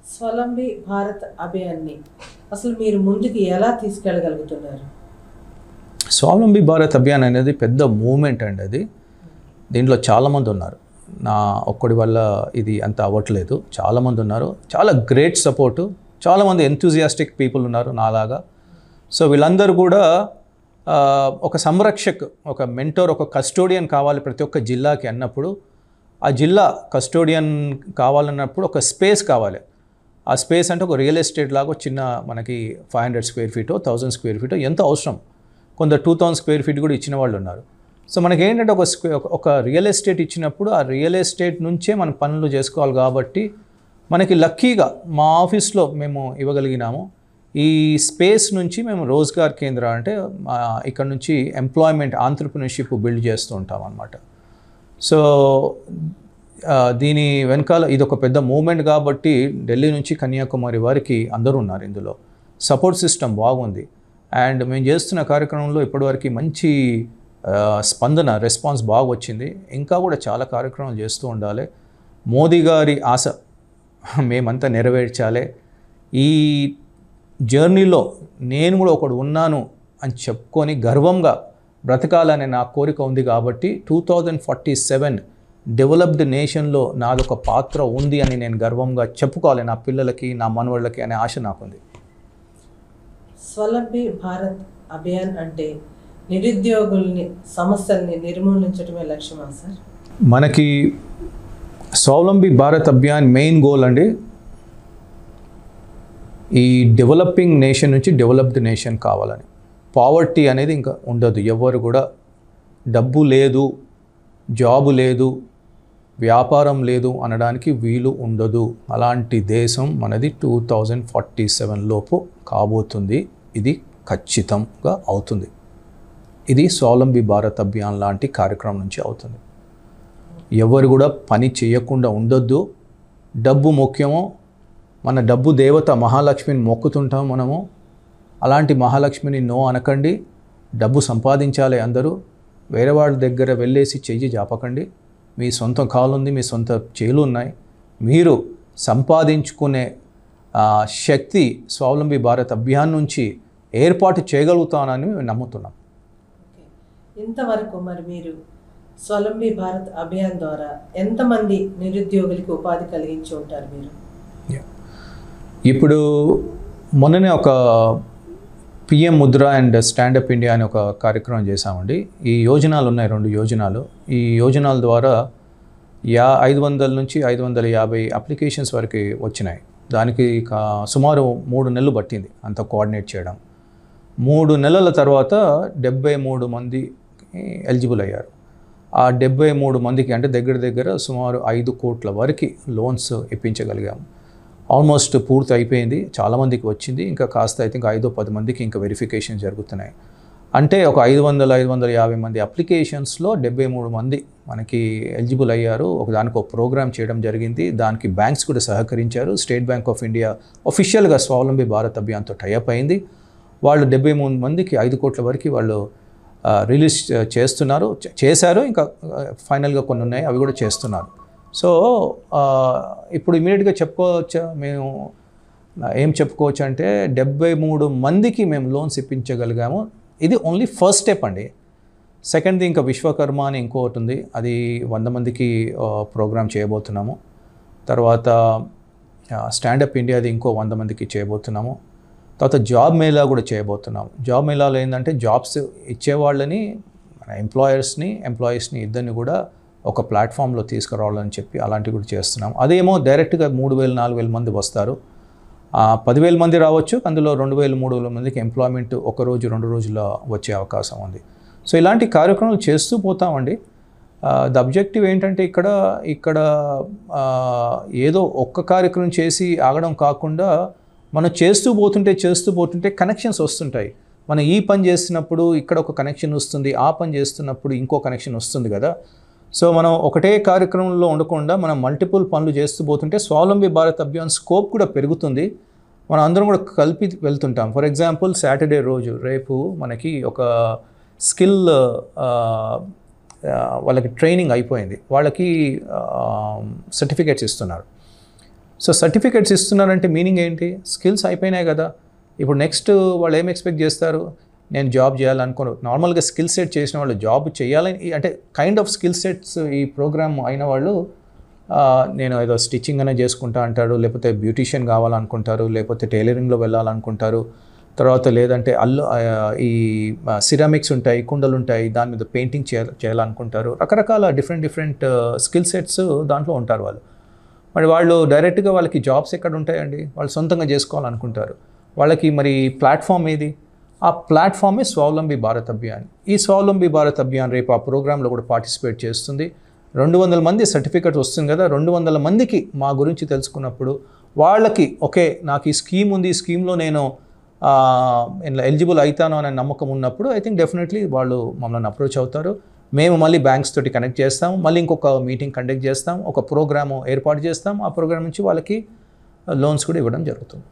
స్వలంబి భారత్ అభియాన్ని అసలు మీరు ముందుకు ఎలా తీసుకెళ్ళగలుగుతున్నారు? స్వావలంబి భారత్ అభియాన్ అనేది పెద్ద మూవ్మెంట్ అండి. అది దీంట్లో చాలామంది ఉన్నారు. నా ఒక్కడి వల్ల ఇది అంత అవ్వట్లేదు. చాలామంది ఉన్నారు, చాలా గ్రేట్ సపోర్టు, చాలామంది ఎంతూజియాస్టిక్ పీపుల్ ఉన్నారు నాలాగా. సో వీళ్ళందరూ కూడా ఒక సంరక్షక్, ఒక మెంటోర్, ఒక కస్టోడియన్ కావాలి ప్రతి ఒక్క జిల్లాకి అన్నప్పుడు, ఆ జిల్లా కస్టోడియన్ కావాలన్నప్పుడు ఒక స్పేస్ కావాలి. ఆ స్పేస్ అంటే ఒక రియల్ ఎస్టేట్ లాగా చిన్న మనకి 500 స్క్వేర్ ఫీటో 1000 స్క్వేర్ ఫీటో ఎంతో అవసరం. కొందరు 2000 స్క్వేర్ ఫీట్ కూడా ఇచ్చిన వాళ్ళు ఉన్నారు. సో మనకి ఏంటంటే ఒక రియల్ ఎస్టేట్ ఇచ్చినప్పుడు ఆ రియల్ ఎస్టేట్ నుంచే మనం పనులు చేసుకోవాలి. కాబట్టి మనకి లక్కీగా మా ఆఫీస్లో మేము ఇవ్వగలిగినాము. ఈ స్పేస్ నుంచి మేము రోజ్గార్ కేంద్ర అంటే ఇక్కడ నుంచి ఎంప్లాయ్మెంట్ ఆంట్రప్రినర్షిప్ బిల్డ్ చేస్తూ ఉంటాం అన్నమాట. సో దీని వెనకాల ఇది ఒక పెద్ద మూవ్మెంట్ కాబట్టి ఢిల్లీ నుంచి కన్యాకుమారి వారికి అందరూ ఉన్నారు. ఇందులో సపోర్ట్ సిస్టమ్ బాగుంది. అండ్ మేము చేస్తున్న కార్యక్రమంలో ఇప్పటివరకు మంచి స్పందన, రెస్పాన్స్ బాగా వచ్చింది. ఇంకా కూడా చాలా కార్యక్రమాలు చేస్తూ ఉండాలి. మోదీ గారి ఆశ మేమంతా నెరవేర్చాలి. ఈ జర్నీలో నేను కూడా ఒకడు ఉన్నాను అని చెప్పుకొని గర్వంగా బ్రతకాలనే నా కోరిక ఉంది. కాబట్టి 2047 డెవలప్డ్ నేషన్లో నాదొక పాత్ర ఉంది అని నేను గర్వంగా చెప్పుకోవాలి నా పిల్లలకి, నా మనవళ్ళకి అనే ఆశ నాకుంది. స్వలంబి భారత్ అభియాన్ అంటే నిరుద్యోగుల్ని, సమస్యల్ని నిర్మూలించడమే లక్ష్యమా సార్? మనకి స్వావలంబి భారత్ అభియాన్ మెయిన్ గోల్ అండి, ఈ డెవలపింగ్ నేషన్ నుంచి డెవలప్డ్ నేషన్ కావాలని. పావర్టీ అనేది ఇంకా ఉండదు. ఎవరు కూడా డబ్బు లేదు, జాబు లేదు, వ్యాపారం లేదు అనడానికి వీలు ఉండదు. అలాంటి దేశం మనది 2047 లోపు కాబోతుంది. ఇది ఖచ్చితంగా అవుతుంది. ఇది స్వావలంబి భారత్ అభియాన్ లాంటి కార్యక్రమం నుంచి అవుతుంది. ఎవరు కూడా పని చేయకుండా ఉండొద్దు. డబ్బు ముఖ్యమో, మన డబ్బు దేవత మహాలక్ష్మిని మొక్కుతుంటాం మనము. అలాంటి మహాలక్ష్మిని నో అనకండి. డబ్బు సంపాదించాలి అందరూ. వేరే వాళ్ళ దగ్గర వెళ్ళేసి చెయ్యి జాపకండి. మీ సొంత కాలు ఉంది, మీ సొంత చేలు ఉన్నాయి. మీరు సంపాదించుకునే శక్తి స్వావలంబి భారత్ అభియాన్ నుంచి ఏర్పాటు చేయగలుగుతానని మేము నమ్ముతున్నాం. ఇంతవరకు మరి మీరు స్వలంబి భారత్ అభియాన్ ద్వారా ఎంతమంది నిరుద్యోగులకి ఉపాధి కలిగించి ఉంటారు మీరు? ఇప్పుడు మొన్ననే ఒక PM Mudra and stand up India అనే ఒక కార్యక్రమం చేశామండి. ఈ యోజనాలు ఉన్నాయి, 2 యోజనాలు. ఈ యోజనాల ద్వారా 500 నుంచి 550 అప్లికేషన్స్ వరకు వచ్చినాయి. దానికి సుమారు 3 నెలలు పట్టింది అంత కోఆర్డినేట్ చేయడం. 3 నెలల తర్వాత 73 మంది ఎలిజిబుల్ అయ్యారు. ఆ 73 మందికి అంటే దగ్గర సుమారు 5 కోట్ల వరకు లోన్స్ ఇప్పించగలిగాము. ఆల్మోస్ట్ పూర్తి అయిపోయింది. చాలామందికి వచ్చింది. ఇంకా కాస్త అయితే ఇంకా 5-10 మందికి ఇంకా వెరిఫికేషన్ జరుగుతున్నాయి. అంటే ఒక 500-550 మంది అప్లికేషన్స్లో 73 మంది మనకి ఎలిజిబుల్ అయ్యారు. దానికి ఒక ప్రోగ్రామ్ చేయడం జరిగింది. దానికి బ్యాంక్స్ కూడా సహకరించారు. స్టేట్ బ్యాంక్ ఆఫ్ ఇండియా అఫీషియల్గా స్వావలంబి భారత్ అభియాన్తో టైఅప్ అయింది. వాళ్ళు 73 మందికి 5 కోట్ల వరకు వాళ్ళు రిలీజ్ చేశారు. ఇంకా ఫైనల్గా కొన్ని ఉన్నాయి, అవి కూడా చేస్తున్నారు. సో ఇప్పుడు ఇమీడియట్గా మేము ఏం చెప్పుకోవచ్చు అంటే 73 మందికి మేము లోన్స్ ఇప్పించగలిగాము. ఇది ఓన్లీ ఫస్ట్ స్టెప్ అండి. సెకండ్ది ఇంకా విశ్వకర్మ అని ఇంకోటి ఉంది, అది 100 మందికి ప్రోగ్రామ్ చేయబోతున్నాము. తర్వాత స్టాండప్ ఇండియాది ఇంకో 100 మందికి చేయబోతున్నాము. తర్వాత జాబ్ మేళా కూడా చేయబోతున్నాము. జాబ్ మేళాలో ఏంటంటే జాబ్స్ ఇచ్చేవాళ్ళని, మన ఎంప్లాయీస్ని ఇద్దరిని కూడా ఒక ప్లాట్ఫామ్లో తీసుకురావాలని చెప్పి అలాంటివి కూడా చేస్తున్నాం. అదేమో డైరెక్ట్గా 3000-4000 మంది వస్తారు. 10,000 మంది రావచ్చు. అందులో 2,000-3,000 మందికి ఎంప్లాయ్మెంట్ 1 రోజు 2 రోజుల్లో వచ్చే అవకాశం ఉంది. సో ఇలాంటి కార్యక్రమాలు చేస్తూ పోతామండి. ద అబ్జెక్టివ్ ఏంటంటే ఇక్కడ ఏదో ఒక్క కార్యక్రమం చేసి ఆగడం కాకుండా మనం చేస్తూ పోతుంటే కనెక్షన్స్ వస్తుంటాయి. మనం ఈ పని చేస్తున్నప్పుడు ఇక్కడ ఒక కనెక్షన్ వస్తుంది, ఆ పని చేస్తున్నప్పుడు ఇంకో కనెక్షన్ వస్తుంది కదా. సో మనం ఒకటే కార్యక్రమంలో ఉండకుండా మనం మల్టిపుల్ పనులు చేస్తూ పోతుంటే స్వావలంబి భారత్ అభియాన్ స్కోప్ కూడా పెరుగుతుంది. మనం అందరం కూడా కలిపి వెళ్తుంటాం. ఫర్ ఎగ్జాంపుల్ సాటర్డే రోజు రేపు మనకి ఒక స్కిల్ వాళ్ళకి ట్రైనింగ్ అయిపోయింది, వాళ్ళకి సర్టిఫికేట్స్ ఇస్తున్నారు. సో సర్టిఫికేట్స్ ఇస్తున్నారంటే మీనింగ్ ఏంటి? స్కిల్స్ అయిపోయినాయి కదా. ఇప్పుడు నెక్స్ట్ వాళ్ళు ఏం ఎక్స్పెక్ట్ చేస్తారు? నేను జాబ్ చేయాలనుకోను. నార్మల్గా స్కిల్ సెట్ చేసిన వాళ్ళు జాబ్ చేయాలని అంటే కైండ్ ఆఫ్ స్కిల్ సెట్స్ ఈ ప్రోగ్రామ్ అయిన వాళ్ళు నేను ఏదో స్టిచ్చింగ్ అనే చేసుకుంటా అంటారు, లేకపోతే బ్యూటీషియన్ కావాలనుకుంటారు, లేకపోతే టైలరింగ్లో వెళ్ళాలనుకుంటారు, తర్వాత లేదంటే ఈ సిరామిక్స్ ఉంటాయి, కుండలు ఉంటాయి, దాని మీద పెయింటింగ్ చేయాలనుకుంటారు. రకరకాల డిఫరెంట్ స్కిల్ సెట్స్ దాంట్లో ఉంటారు వాళ్ళు. మరి వాళ్ళు డైరెక్ట్గా వాళ్ళకి జాబ్స్ ఎక్కడ ఉంటాయండి? వాళ్ళు సొంతంగా చేసుకోవాలనుకుంటారు. వాళ్ళకి మరి ప్లాట్ఫామ్ ఏది? ఆ ప్లాట్ఫామే స్వావలంబి భారత్ అభియాన్. ఈ స్వావలంబి భారత్ అభియాన్ రేపు ఆ ప్రోగ్రాంలో కూడా పార్టిసిపేట్ చేస్తుంది. 200 మంది సర్టిఫికెట్ వస్తుంది కదా. 200 మందికి మా గురించి తెలుసుకున్నప్పుడు వాళ్ళకి ఓకే నాకు ఈ స్కీమ్ ఉంది, ఈ స్కీమ్లో నేను ఎలిజిబుల్ అవుతాను అనే నమ్మకం ఉన్నప్పుడు ఐ థింక్ డెఫినెట్లీ వాళ్ళు మమ్మల్ని అప్రోచ్ అవుతారు. మేము మళ్ళీ బ్యాంక్స్ తోటి కనెక్ట్ చేస్తాం, మళ్ళీ ఇంకొక మీటింగ్ కండక్ట్ చేస్తాం, ఒక ప్రోగ్రాము ఏర్పాటు చేస్తాం. ఆ ప్రోగ్రామ్ నుంచి వాళ్ళకి లోన్స్ కూడా ఇవ్వడం జరుగుతుంది.